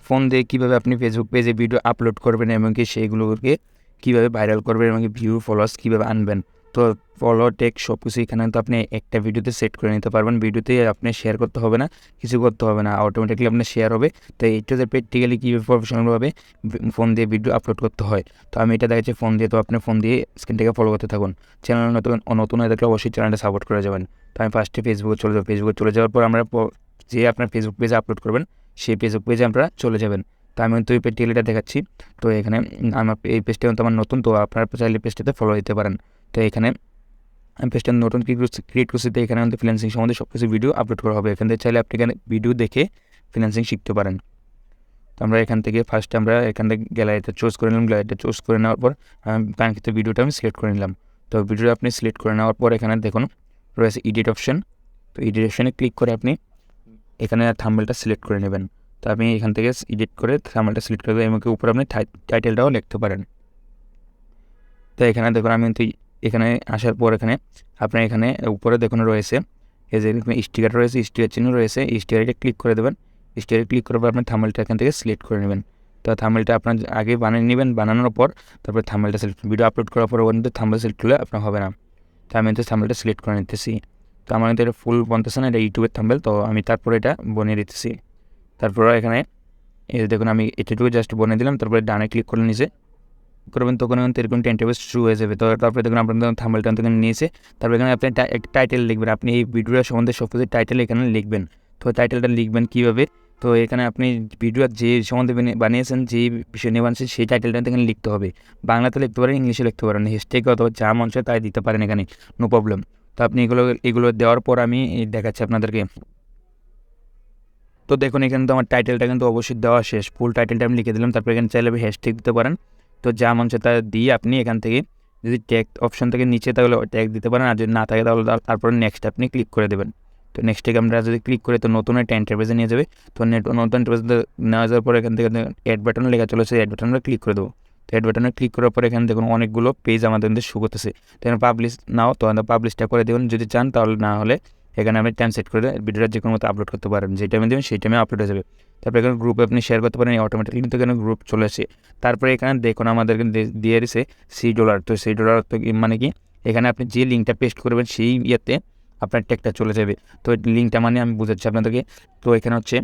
Phone দিয়ে কীভাবে আপনি ফেসবুক পেজে ভিডিও আপলোড করবেন এবং কি সেইগুলোকে কীভাবে ভাইরাল করবেন এবং ভিউ ফলোয়ার্স কীভাবে আনবেন। তো ফলো টেক সব কিছু এখানে তো আপনি একটা ভিডিওতে সেট করে নিতে পারবেন। ভিডিওতে আপনি শেয়ার করতে হবে না, কিছু করতে হবে না, অটোমেটিকলি আপনার শেয়ার হবে। তো এইটা যে প্র্যাকটিক্যালি কীভাবে প্রফেশনালভাবে ফোন দিয়ে ভিডিও আপলোড করতে হয়। তো আমি এটা দেখাচ্ছি ফোন দিয়ে। তো আপনি ফোন দিয়ে স্ক্রিনটাকে ফলো করতে থাকুন। চ্যানেল নতুন হয়ে থাকলে অবশ্যই চ্যানেলটা সাপোর্ট করে যাবেন। তো আমি ফার্স্টে ফেসবুকে চলে যাবো। ফেসবুকে চলে যাওয়ার পর আমরা যে আপনার ফেসবুক পেজে আপলোড করবেন সেই ফেসবুক পেজে আপনারা চলে যাবেন। তো আমি তো এই প্র্যাকটিক্যালিটা দেখাচ্ছি। তো এখানে আমার এই পেজটা কিন্তু আমার নতুন, তো আপনারা চাইলে পেজটাতে ফলো দিতে পারেন। তো এখানে আমি পেজটা নতুন ক্রিয়েট করছি। তো এখানে আমাদের ফ্রিল্যান্সিং সম্বন্ধে সব কিছু ভিডিও আপলোড করা হবে। এখান থেকে চাইলে আপনি এখানে ভিডিও দেখে ফ্রিল্যান্সিং শিখতে পারেন। তো আমরা এখান থেকে ফার্স্টে আমরা এখান থেকে গ্যালারিটা চুজ করে নিলাম। গ্যালারিটা চুজ করে নেওয়ার পর কাঙ্ক্ষিত ভিডিওটা আমি সিলেক্ট করে নিলাম। তো ভিডিওটা আপনি সিলেক্ট করে নেওয়ার পর এখানে দেখুন রয়েছে এডিট অপশন। তো এডিট অপশনে ক্লিক করে আপনি এখানে থাম্বনেলটা সিলেক্ট করে নেবেন। তো আপনি এখান থেকে এডিট করে থাম্বনেলটা সিলেক্ট করে এবং উপরে আপনি টাইটেলটাও লিখতে পারেন। তো এখানে দেখুন আমি কিন্তু এখানে আসার পর এখানে আপনার এখানে উপরে দেখুন রয়েছে এই যে স্টিকার রয়েছে, স্টিকার চিহ্ন রয়েছে। স্টিকারটা ক্লিক করে দেবেন। স্টিকারে ক্লিক করার পর আপনি থাম্বনেলটা এখান থেকে সিলেক্ট করে নেবেন। তো থাম্বনেলটা আপনার আগে বানিয়ে নেবেন। বানানোর পর তারপরে থাম্বনেলটা সিলেক্ট, ভিডিও আপলোড করার পর কিন্তু থাম্বনেল সিলেক্ট করলে আপনার হবে না। তো আমি কিন্তু থাম্বনেলটা সিলেক্ট করে নিতেছি। তো আমার কিন্তু এটা ফুল বনতেছে না, এটা ইউটিউবের থাম্বনেল। তো আমি তারপরে এটা বনিয়ে দিতেছি। তারপর এখানে এই দেখুন আমি এটুকু জাস্ট বনিয়ে দিলাম। তারপরে ডানে ক্লিক করে নিচে করবেন, তখন কিন্তু এরকম টেন্টেবল শুরু হয়ে যাবে। তো তারপরে দেখুন আপনার থাম্বনেলটা থেকে নিয়েছে। তারপরে এখানে আপনি একটা টাইটেল লিখবেন। আপনি এই ভিডিওর সম্বন্ধে সব কিছু টাইটেল এখানে লিখবেন। তো টাইটেলটা লিখবেন কীভাবে, তো এখানে আপনি ভিডিওর যে সম্বন্ধে বানিয়েছেন, যে বিষয় নিয়ে বানিয়েছেন সেই টাইটেলটা এখানে লিখতে হবে। বাংলাতে লিখতে পারেন, ইংলিশে লিখতে পারেন, হ্যাশট্যাগ অথবা যা মন চায় তাই দিতে পারেন এখানে, নো প্রবলেম। তো আপনি এগুলো দেওয়ার পর আমি দেখাচ্ছি আপনাদেরকে। তো দেখুন এখানে তো আমার টাইটেলটা কিন্তু অবশ্যই দেওয়া শেষ, ফুল টাইটেলটা আমি লিখে দিলাম। তারপরে এখানে চাইলে হ্যাশট্যাগ দিতে পারেন। তো যা মন চায় তা দিয়ে আপনি এখান থেকে যদি ট্যাগ অপশন থেকে নিচে তাহলে ট্যাগ দিতে পারেন, আর যদি না থাকে তাহলে তারপরে নেক্সট আপনি ক্লিক করে দেবেন। তো নেক্সটে আমরা যদি ক্লিক করে তো নতুন একটা ইন্টারফেসে নিয়ে যাবে। তো নতুন ইন্টারফেসে নেওয়া যাওয়ার পর এখান থেকে অ্যাড বাটন লেখা চলেছে, অ্যাড বাটনে ক্লিক করে দেবো। তো অ্যাড বাটনে ক্লিক করার পর এখানে দেখুন অনেকগুলো পেজ আমাদের শো করতেছে। তো এখানে পাবলিশ নাও, তো পাবলিশটা করে দেবেন যদি চান, তাহলে না হলে এখানে আপনি টাইম সেট করে ভিডিওটা যে কোনো মতো আপলোড করতে পারেন। যে টাইমে দেবেন সেই টাইমে আপলোড হয়ে যাবে। তারপরে এখানে গ্রুপে আপনি শেয়ার করতে পারেন, অটোমেটিকলি কিন্তু এখানে গ্রুপ চলে আসে। তারপরে এখানে দেখুন আমাদেরকে দিয়ে দিছে $3। তো $3 তো মানে কি, এখানে আপনি যে লিঙ্কটা পেস্ট করবেন সেই ইয়েতে আপনার ট্যাগটা চলে যাবে। তো লিঙ্কটা মানে আমি বুঝাচ্ছি আপনাদেরকে। তো এখানে হচ্ছে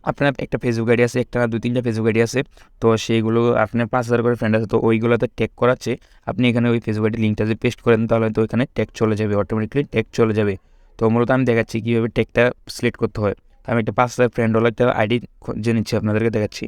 আপনার একটা ফেসবুক আইডি আছে, একটা 2-3টা ফেসবুক আইডি আছে। তো সেইগুলো আপনার 5,000 করে ফ্রেন্ড আছে। তো ওইগুলোতে ট্যাগ করাচ্ছে। আপনি এখানে ওই ফেসবুক আইডি লিঙ্কটা যদি পেস্ট করেন তাহলে তো এখানে ট্যাগ চলে যাবে, অটোমেটিকলি ট্যাগ চলে যাবে। তো মূলত আমি দেখাচ্ছি কীভাবে ট্যাগটা সিলেক্ট করতে হয়। তো আমি একটা 5,000 ফ্রেন্ড হলো একটা আইডি যে নিচ্ছি আপনাদেরকে দেখাচ্ছি।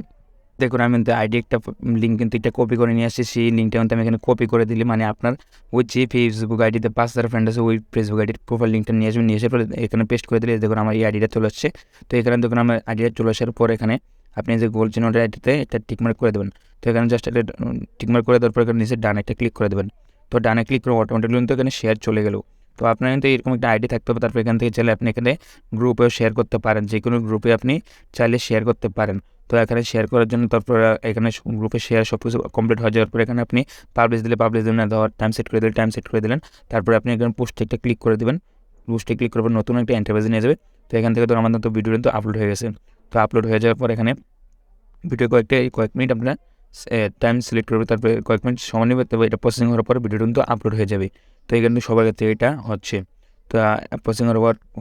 দেখুন আমি কিন্তু আইডি একটা লিঙ্ক কিন্তু একটা কপি করে নিয়ে আসছি। সেই লিঙ্কটা কিন্তু আমি এখানে কপি করে দিলে মানে আপনার ওই যে ফেসবুক আইডিতে 5,000 ফ্রেন্ড আছে ওই ফেসবুক আইডির প্রোফাইল লিঙ্কটা নিয়ে আসবেন। নিয়ে আসার পরে এখানে পেস্ট করে দিলে দেখুন আমার এই আইডিটা চলে আসছে। তো এখানে দেখুন আমার আইডিটা চলে আসার পর এখানে আপনি যে গোল চিহ্নটা আইডিতে একটা টিকমার্ক করে দেবেন। তো এখানে জাস্ট একটা টিকমার্ক করে দেওয়ার পর এখানে নিচে ডানে একটা ক্লিক করে দেবেন। তো ডানে ক্লিক করে অটোমেটিকলি কিন্তু এখানে শেয়ার চলে গেল। তো আপনার কিন্তু এরকম একটা আইডি থাকতে হবে। তারপর এখান থেকে চাইলে আপনি এখানে গ্রুপেও শেয়ার করতে পারেন, যে কোনো গ্রুপে আপনি চাইলে শেয়ার করতে পারেন। তো এখানে শেয়ার করার জন্য তারপর এখানে গ্রুপে শেয়ার সব কিছু কমপ্লিট হয়ে যাওয়ার পর এখানে আপনি পাবলিশ দিলে পাবলিশ দেবেন, না দেওয়ার টাইম সেট করে দিলে টাইম সেট করে দিলেন। তারপরে আপনি এখানে পোস্টে একটা ক্লিক করে দেবেন। পোস্টে ক্লিক করার পর নতুন একটা ইন্টারফেসে নিয়ে যাবে। তো এখান থেকে তো আমাদের তো ভিডিও কিন্তু আপলোড হয়ে গেছে। তো আপলোড হয়ে যাওয়ার পর এখানে ভিডিও কয়েক মিনিট আপনার টাইম সিলেক্ট করবে। তারপরে কয়েক মিনিট সময় নেবে। তবে এটা প্রসেসিং হওয়ার পর ভিডিওটা কিন্তু আপলোড হয়ে যাবে। তো এখানে সবার ক্ষেত্রে এটা হচ্ছে। তো প্রসেসিং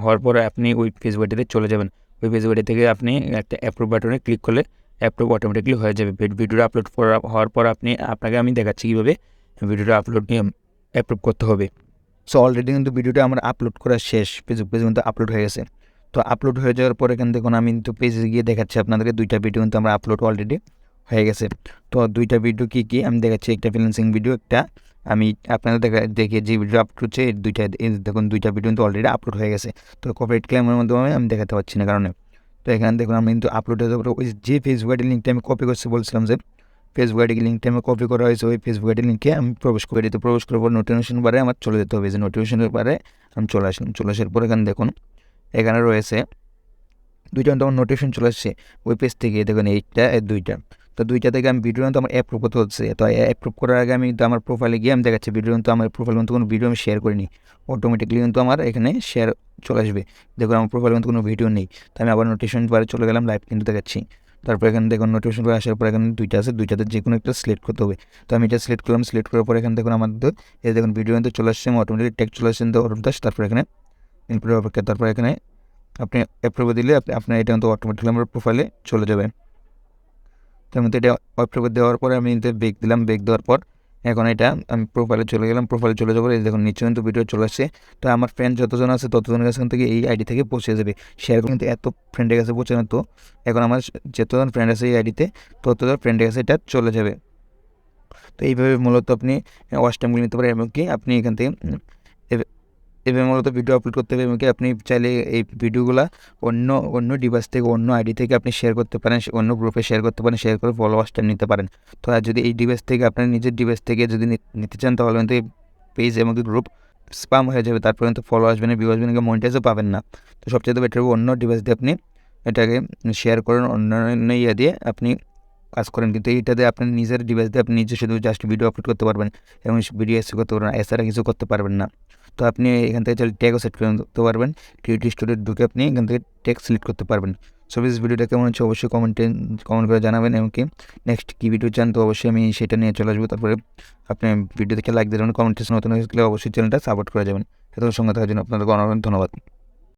হওয়ার পরে আপনি ওই ফেসবুক আইডিতে চলে যাবেন। ওই ফেসবুক আইডি থেকে আপনি একটা অ্যাপ্রুভ বাটনে ক্লিক করলে অ্যাপ্রুভ অটোমেটিকলি হয়ে যাবে। ভিডিওটা আপলোড হওয়ার পর আপনাকে আমি দেখাচ্ছি কীভাবে ভিডিওটা আপলোড নিয়ে অ্যাপ্রুভ করতে হবে। সো অলরেডি কিন্তু ভিডিওটা আমার আপলোড করা শেষ, ফেসবুক পেজে কিন্তু আপলোড হয়ে গেছে। তো আপলোড হয়ে যাওয়ার পর এখান দেখুন আমি কিন্তু পেজে গিয়ে দেখাচ্ছি আপনাদেরকে 2টা ভিডিও কিন্তু আমরা আপলোড অলরেডি হয়ে গেছে। তো 2টা ভিডিও কী আমি দেখাচ্ছি, একটা ফ্রিল্যান্সিং ভিডিও, একটা আমি আপনাদের দেখে যে ভিডিও আপলোড হচ্ছে দেখুন 2টা ভিডিও কিন্তু অলরেডি আপলোড হয়ে গেছে। তো কপিরাইট ক্লেমের মাধ্যমে আমি দেখাতে পারছি না কারণে। তো এখানে দেখুন আমি কিন্তু আপলোড হয়ে যাওয়ার পর ওই যে ফেসবুক আইডির লিঙ্কটা আমি কপি করছি বলছিলাম যে ফেসবুক আইডি লিঙ্কটা আমি কপি করা হয়েছে, ওই ফেসবুক আইডি লিঙ্কে আমি প্রবেশ করে দিতে, প্রবেশ করার পর নোটিফিকেশন বারে আমার চলে যেতে হবে। যে নোটিফিকেশনের বারে আমি চলে আসলাম। চলে আসার পর এখানে দেখুন এখানে রয়েছে 2টা কিন্তু আমার নোটিফিকেশন চলে আসছে ওই পেজ থেকে। দেখুন এইটা 2টা। তো 2টা থেকে আমি ভিডিও কিন্তু আমার অ্যাপ্রুভ করতে হচ্ছে। তো অ্যাপ্রুভ করার আগে আমি কিন্তু আমার প্রোফাইলে গিয়ে আমি দেখাচ্ছি ভিডিও কিন্তু আমার প্রোফাইল কিন্তু কোনো ভিডিও আমি শেয়ার করিনি। অটোমেটিকলি কিন্তু আমার এখানে শেয়ার চলে আসবে। দেখুন আমার প্রোফাইলে কিন্তু কোনো ভিডিও নেই। তো আমি আবার নোটিফিকেশন বারে চলে গেলাম, লাইভ কিন্তু দেখাচ্ছি। তারপর এখানে দেখুন নোটিফিকেশন করে আসার পর এখানে দুইটা আছে, দুইটাতে যে কোনো একটা সিলেক্ট করতে হবে। তো আমি এটা সিলেক্ট করলাম, সিলেক্ট করার পর এখানে দেখুন আমাদের এই দেখুন ভিডিও কিন্তু চলে আসছে, অটোমেটিক টেক্সট চলে আসছে অরূপ দাস। তারপর এখানে ইনপুটের অপেক্ষা, তারপর এখানে আপনি অ্যাপ্রুভে দিলে আপনার এটা কিন্তু অটোমেটিক্যালি আমার প্রোফাইলে চলে যাবে। তার মধ্যে এটা অ্যাপ্রুভে দেওয়ার পরে আমি বেক দিলাম, বেক দেওয়ার পর এখন এটা আমি প্রোফাইলে চলে গেলাম। প্রোফাইলে চলে যাবো, এই দেখুন নিচে কিন্তু ভিডিও চলে আসছে। তো আমার ফ্রেন্ড যতজন আছে ততজনের কাছে থেকে এই আইডি থেকে পৌঁছে যাবে। শেয়ার কিন্তু এত ফ্রেন্ডের কাছে পৌঁছে না, তো এখন আমার যতজন ফ্রেন্ড আছে এই আইডিতে ততজন ফ্রেন্ডের কাছে এটা চলে যাবে। তো এইভাবে মূলত আপনি ওয়াচ টাইমগুলো নিতে পারেন, এমনকি আপনি এখান থেকে এভাবে মূলত ভিডিও আপলোড করতে হবে। এমনকি আপনি চাইলে এই ভিডিওগুলো অন্য অন্য ডিভাইস থেকে, অন্য আইডি থেকে আপনি শেয়ার করতে পারেন, অন্য গ্রুপে শেয়ার করতে পারেন, শেয়ার করে ফলোয়ার্স টাইম নিতে পারেন। তো আর যদি এই ডিভাইস থেকে আপনার নিজের ডিভাইস থেকে যদি নিতে চান তাহলে কিন্তু পেজ এমনকি গ্রুপ স্পাম হয়ে যাবে, তারপরে কিন্তু ফলো আসবে না, ভিউ আসবে না, মনিটাইজও পাবেন না। তো সবচেয়ে বেটার হবে অন্য ডিভাইস দিয়ে আপনি এটাকে শেয়ার করেন, অন্য ইয়ে দিয়ে আপনি কাজ করেন। কিন্তু এইটাতে আপনার নিজের ডিভাইস দিয়ে আপনি নিজে শুধু জাস্ট ভিডিও আপলোড করতে পারবেন এবং ভিডিও এসে করতে পারবেন, এছাড়া কিছু করতে পারবেন না। তো আপনি এখান থেকে চাইলে ট্যাগও সেট করতে পারবেন, ক্রিয়েটিভ স্টুডিও ঢুকে আপনি এখান থেকে ট্যাগ সিলেক্ট করতে পারবেন। সো বেশ ভিডিওটা কেমন হচ্ছে অবশ্যই কমেন্ট করে জানাবেন, এমনকি নেক্সট কী ভিডিও চান তো অবশ্যই আমি সেটা নিয়ে চলে আসবো। তারপরে আপনি ভিডিও দেখে লাইক দেবেন, কমেন্ট নতুন হয়ে গেলে অবশ্যই চ্যানেলটা সাপোর্ট করে যাবেন। এত সঙ্গে থাকার জন্য আপনাদেরকে অনেক ধন্যবাদ।